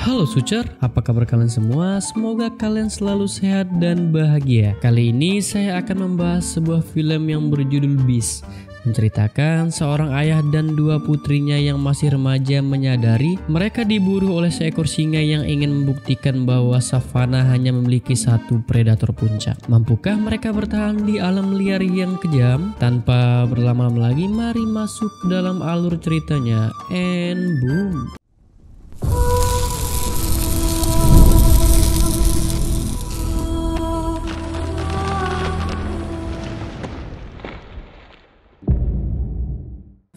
Halo Sucer, apa kabar kalian semua? Semoga kalian selalu sehat dan bahagia. Kali ini saya akan membahas sebuah film yang berjudul Beast, menceritakan seorang ayah dan dua putrinya yang masih remaja menyadari mereka diburu oleh seekor singa yang ingin membuktikan bahwa savana hanya memiliki satu predator puncak. Mampukah mereka bertahan di alam liar yang kejam? Tanpa berlama-lama lagi, mari masuk ke dalam alur ceritanya. And boom.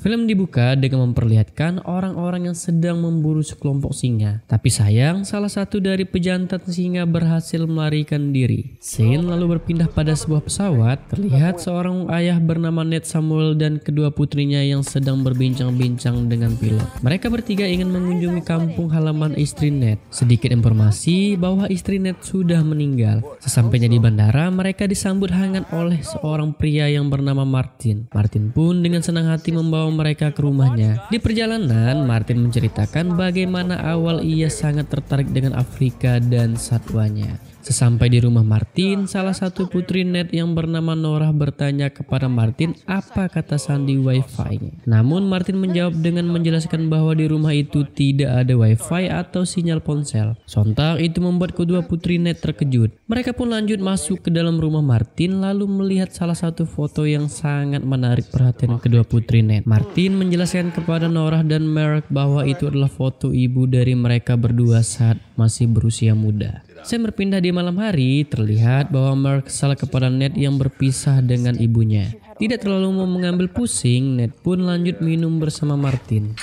Film dibuka dengan memperlihatkan orang-orang yang sedang memburu sekelompok singa. Tapi sayang, salah satu dari pejantan singa berhasil melarikan diri. Scene lalu berpindah pada sebuah pesawat. Terlihat seorang ayah bernama Ned Samuel dan kedua putrinya yang sedang berbincang-bincang dengan pilot. Mereka bertiga ingin mengunjungi kampung halaman istri Ned. Sedikit informasi bahwa istri Ned sudah meninggal. Sesampainya di bandara, mereka disambut hangat oleh seorang pria yang bernama Martin. Martin pun dengan senang hati membawa mereka ke rumahnya. Di perjalanan, Martin menceritakan bagaimana awal ia sangat tertarik dengan Afrika dan satwanya. Sesampai di rumah Martin, salah satu putri Ned yang bernama Norah bertanya kepada Martin apa kata sandi Wi-Fi-nya. Namun Martin menjawab dengan menjelaskan bahwa di rumah itu tidak ada Wi-Fi atau sinyal ponsel. Sontak itu membuat kedua putri Ned terkejut. Mereka pun lanjut masuk ke dalam rumah Martin lalu melihat salah satu foto yang sangat menarik perhatian kedua putri Ned. Martin menjelaskan kepada Norah dan Merrick bahwa itu adalah foto ibu dari mereka berdua saat masih berusia muda. Saya berpindah di malam hari, terlihat bahwa Merrick kesal kepada Ned yang berpisah dengan ibunya. Tidak terlalu mau mengambil pusing, Ned pun lanjut minum bersama Martin.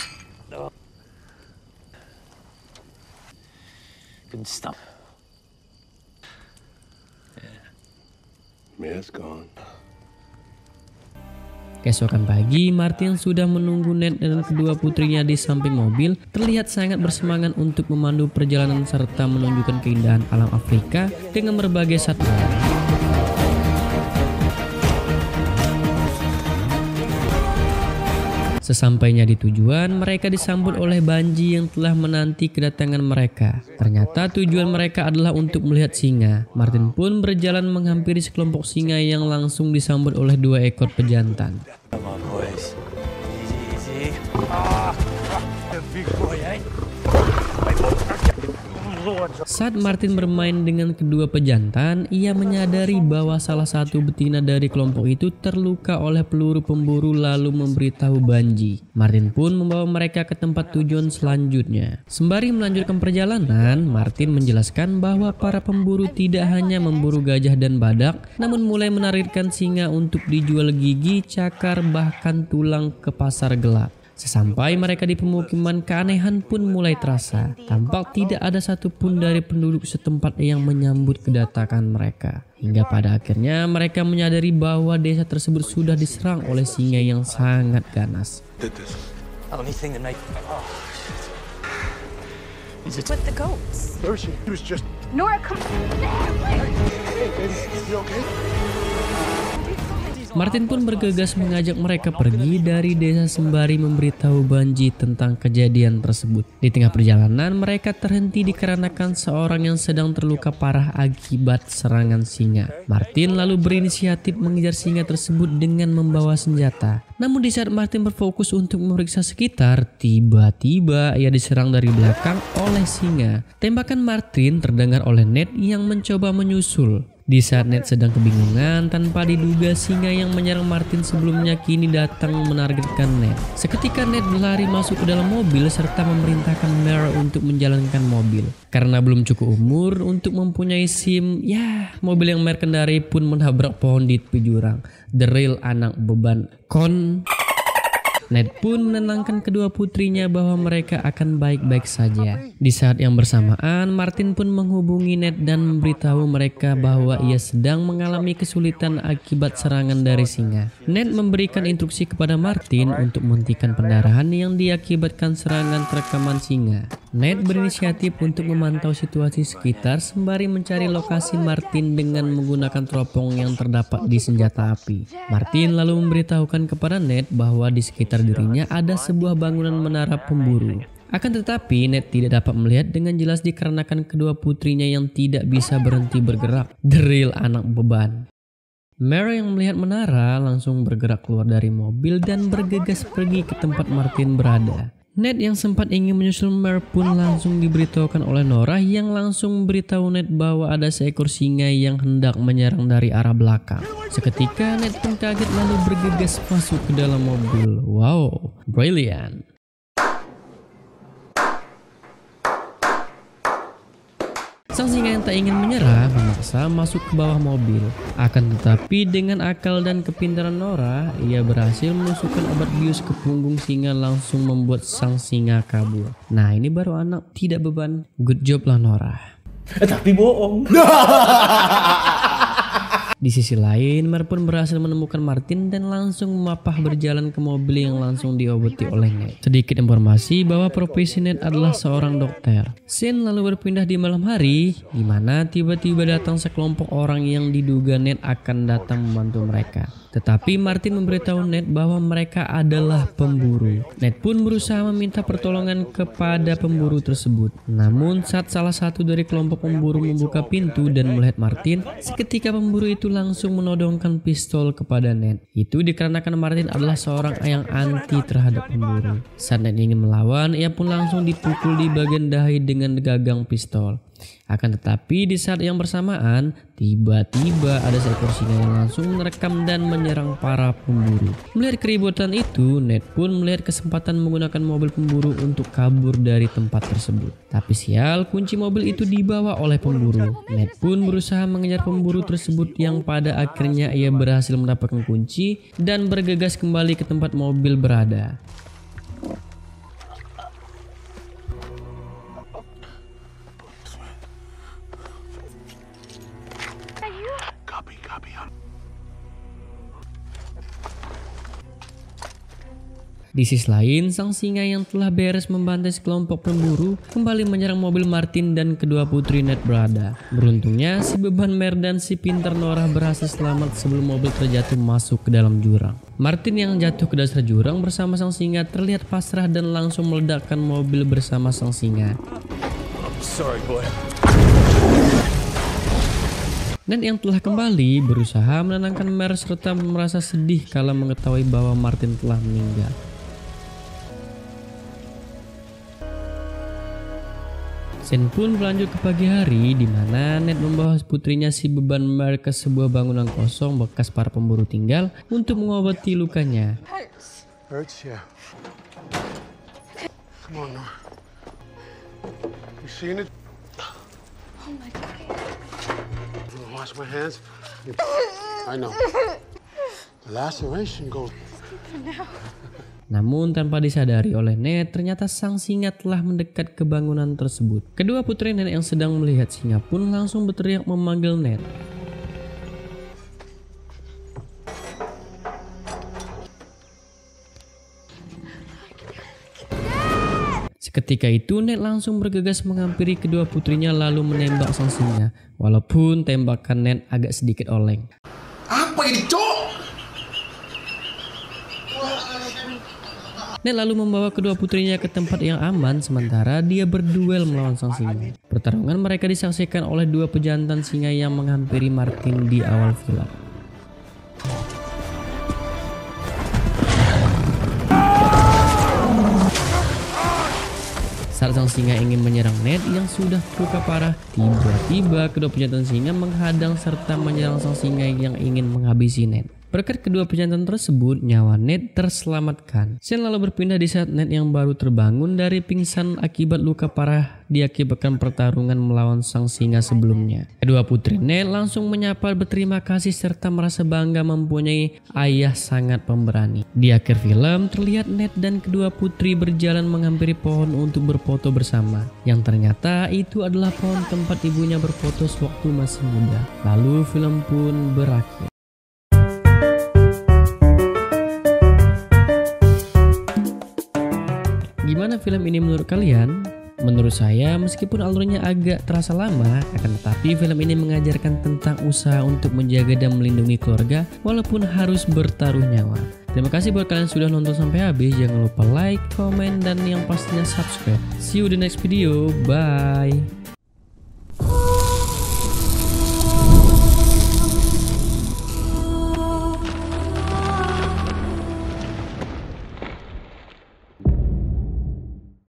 Keesokan pagi, Martin sudah menunggu Ned dan kedua putrinya di samping mobil. Terlihat sangat bersemangat untuk memandu perjalanan serta menunjukkan keindahan alam Afrika dengan berbagai satwa. Sesampainya di tujuan, mereka disambut oleh Banji yang telah menanti kedatangan mereka. Ternyata tujuan mereka adalah untuk melihat singa. Martin pun berjalan menghampiri sekelompok singa yang langsung disambut oleh dua ekor pejantan. Saat Martin bermain dengan kedua pejantan, ia menyadari bahwa salah satu betina dari kelompok itu terluka oleh peluru pemburu lalu memberitahu Banji. Martin pun membawa mereka ke tempat tujuan selanjutnya. Sembari melanjutkan perjalanan, Martin menjelaskan bahwa para pemburu tidak hanya memburu gajah dan badak, namun mulai menargetkan singa untuk dijual gigi, cakar, bahkan tulang ke pasar gelap. Sesampai mereka di pemukiman, keanehan pun mulai terasa. Tampak tidak ada satupun dari penduduk setempat yang menyambut kedatangan mereka. Hingga pada akhirnya mereka menyadari bahwa desa tersebut sudah diserang oleh singa yang sangat ganas. Martin pun bergegas mengajak mereka pergi dari desa sembari memberitahu Banji tentang kejadian tersebut. Di tengah perjalanan, mereka terhenti dikarenakan seorang yang sedang terluka parah akibat serangan singa. Martin lalu berinisiatif mengejar singa tersebut dengan membawa senjata. Namun di saat Martin berfokus untuk memeriksa sekitar, tiba-tiba ia diserang dari belakang oleh singa. Tembakan Martin terdengar oleh Ned yang mencoba menyusul. Di saat Ned sedang kebingungan, tanpa diduga singa yang menyerang Martin sebelumnya kini datang menargetkan Ned. Seketika Ned berlari masuk ke dalam mobil serta memerintahkan Merrick untuk menjalankan mobil. Karena belum cukup umur untuk mempunyai SIM, mobil yang Merrick kendari pun menabrak pohon di tepi jurang. The real anak beban Ned pun menenangkan kedua putrinya bahwa mereka akan baik-baik saja. Di saat yang bersamaan, Martin pun menghubungi Ned dan memberitahu mereka bahwa ia sedang mengalami kesulitan akibat serangan dari singa. Ned memberikan instruksi kepada Martin untuk menghentikan pendarahan yang diakibatkan serangan terkaman singa. Ned berinisiatif untuk memantau situasi sekitar sembari mencari lokasi Martin dengan menggunakan teropong yang terdapat di senjata api. Martin lalu memberitahukan kepada Ned bahwa di sekitar dirinya ada sebuah bangunan menara pemburu. Akan tetapi Ned tidak dapat melihat dengan jelas dikarenakan kedua putrinya yang tidak bisa berhenti bergerak. The real anak beban. Mary yang melihat menara langsung bergerak keluar dari mobil dan bergegas pergi ke tempat Martin berada. Ned yang sempat ingin menyusul Mary pun langsung diberitahukan oleh Nora yang langsung memberitahu Ned bahwa ada seekor singa yang hendak menyerang dari arah belakang. Seketika Ned pun kaget lalu bergegas masuk ke dalam mobil. Wow, brilliant. Sang singa yang tak ingin menyerah memaksa masuk ke bawah mobil. Akan tetapi dengan akal dan kepintaran Nora, ia berhasil menusukkan obat bius ke punggung singa langsung membuat sang singa kabur. Nah, ini baru anak tidak beban. Good job lah Nora. Tapi bohong. Di sisi lain, Mer pun berhasil menemukan Martin dan langsung memapah berjalan ke mobil yang langsung diobati oleh Ned. Sedikit informasi bahwa profesi Ned adalah seorang dokter. Scene lalu berpindah di malam hari, di mana tiba-tiba datang sekelompok orang yang diduga Ned akan datang membantu mereka. Tetapi Martin memberitahu Ned bahwa mereka adalah pemburu. Ned pun berusaha meminta pertolongan kepada pemburu tersebut. Namun saat salah satu dari kelompok pemburu membuka pintu dan melihat Martin, seketika pemburu itu langsung menodongkan pistol kepada Ned. Itu dikarenakan Martin adalah seorang yang anti terhadap pemburu. Saat Ned ingin melawan, ia pun langsung dipukul di bagian dahi dengan gagang pistol. Akan tetapi di saat yang bersamaan, tiba-tiba ada seekor singa yang langsung merekam dan menyerang para pemburu. Melihat keributan itu, Ned pun melihat kesempatan menggunakan mobil pemburu untuk kabur dari tempat tersebut. Tapi sial, kunci mobil itu dibawa oleh pemburu. Ned pun berusaha mengejar pemburu tersebut yang pada akhirnya ia berhasil mendapatkan kunci dan bergegas kembali ke tempat mobil berada. Di sisi lain, sang singa yang telah beres membantai sekelompok pemburu kembali menyerang mobil Martin dan kedua putri Ned berada. Beruntungnya, si beban Mer dan si pintar Nora berhasil selamat sebelum mobil terjatuh masuk ke dalam jurang. Martin yang jatuh ke dasar jurang bersama sang singa terlihat pasrah dan langsung meledakkan mobil bersama sang singa. Sorry, boy. Ned yang telah kembali berusaha menenangkan Mer serta merasa sedih kala mengetahui bahwa Martin telah meninggal. Scene pun berlanjut ke pagi hari di mana Ned membawa putrinya si beban Mer ke sebuah bangunan kosong bekas para pemburu tinggal untuk mengobati lukanya. Hurts, yeah. Come on, Nora. You seen it? Oh my God. I'm gonna wash my hands. I know. The laceration goes. Namun tanpa disadari oleh Ned, ternyata sang singa telah mendekat ke bangunan tersebut. Kedua putri Ned yang sedang melihat singa pun langsung berteriak memanggil Ned. Seketika itu Ned langsung bergegas menghampiri kedua putrinya lalu menembak sang singa. Walaupun tembakan Ned agak sedikit oleng. Apa ini, Cok? Ned lalu membawa kedua putrinya ke tempat yang aman sementara dia berduel melawan sang singa. Pertarungan mereka disaksikan oleh dua pejantan singa yang menghampiri Martin di awal film. Saat sang singa ingin menyerang Ned yang sudah terluka parah, tiba-tiba kedua pejantan singa menghadang serta menyerang sang singa yang ingin menghabisi Ned. Berkat kedua pejantan tersebut, nyawa Ned terselamatkan. Scene lalu berpindah di saat Ned yang baru terbangun dari pingsan akibat luka parah diakibatkan pertarungan melawan sang singa sebelumnya. Kedua putri Ned langsung menyapa berterima kasih serta merasa bangga mempunyai ayah sangat pemberani. Di akhir film, terlihat Ned dan kedua putri berjalan menghampiri pohon untuk berfoto bersama. Yang ternyata itu adalah pohon tempat ibunya berfoto sewaktu masih muda. Lalu film pun berakhir. Gimana film ini menurut kalian? Menurut saya, meskipun alurnya agak terasa lama, akan tetapi film ini mengajarkan tentang usaha untuk menjaga dan melindungi keluarga walaupun harus bertaruh nyawa. Terima kasih buat kalian sudah nonton sampai habis. Jangan lupa like, komen, dan yang pastinya subscribe. See you di next video. Bye.